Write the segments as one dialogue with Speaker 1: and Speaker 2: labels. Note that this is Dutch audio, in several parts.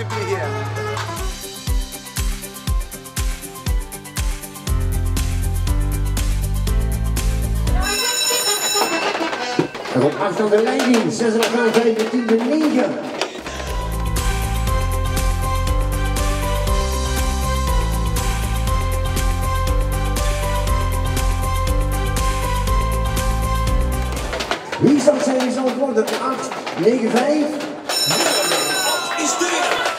Speaker 1: to be here.
Speaker 2: En op 8 aan de leiding, 6 gaan 15 de 9. Wie zal zijn zal worden? 8, 9, 5.
Speaker 3: Is deur.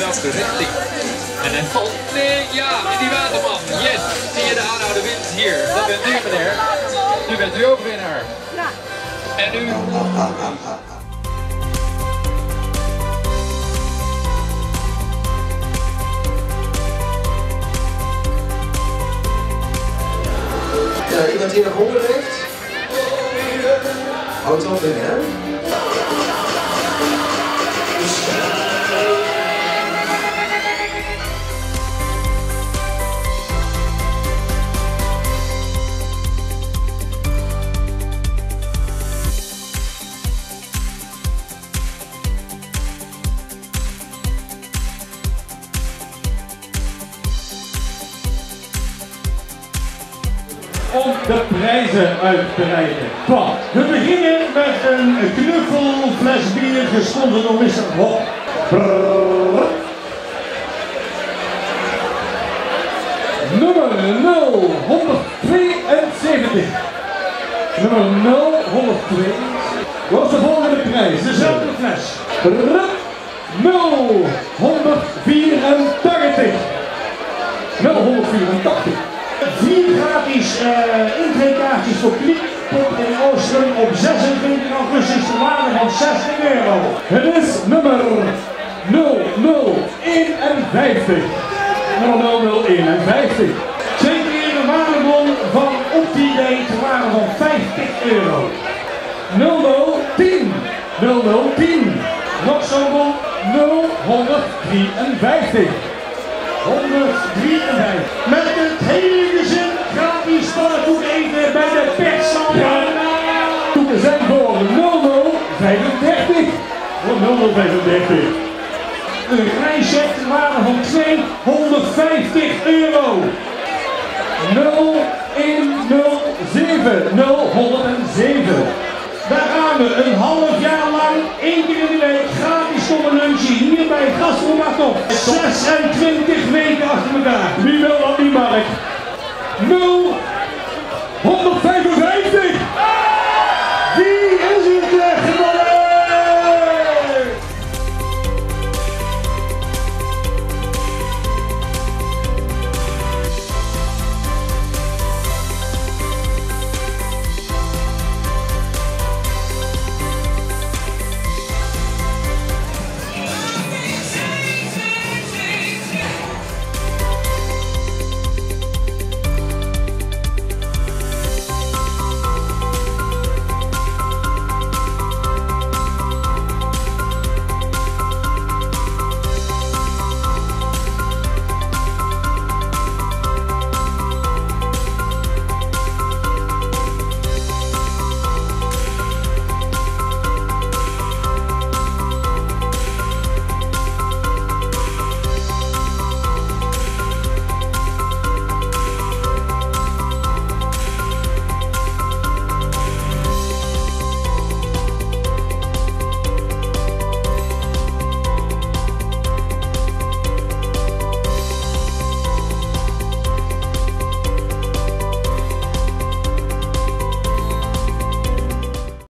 Speaker 3: welke richting. En hij valt. Nee, ja, in die waterman. Yes, zie je de aanhouder wint hier. Dat bent u, meneer. Nu bent u ook winnaar.
Speaker 1: Ja.
Speaker 3: En u.
Speaker 2: Iemand die nog honger heeft? Houdt op in, hè?
Speaker 4: Om de prijzen uit te reiken. We beginnen met een knuffelfles bier gesponsord door Mr. Hop. Nummer 0172. Nummer 0102. Wat is de volgende prijs? Dezelfde fles. 0184. 0184. 4 gratis intreekaartjes voor Kniepop in Oostrum op 26 augustus ter waarde van €60. Het is nummer 0051. Nummer 0051. 2 keer een waardebon van Opti-Day ter waarde van €50. 0010. 0010. Nog zo'n bon 0153. 153. Met het hele gezin gratis pannenkoek eten bij de perszaal. Koeken zijn voor 0035. Voor 0035. Een grijscheck ter waarde van €250. 0107. 0107. Daar gaan we een half jaar lang, 1 keer in de week, gratis komen lunchen hier bij Gastromaton. 26 weken achter elkaar. Wie wil dat niet, Mark? 0150.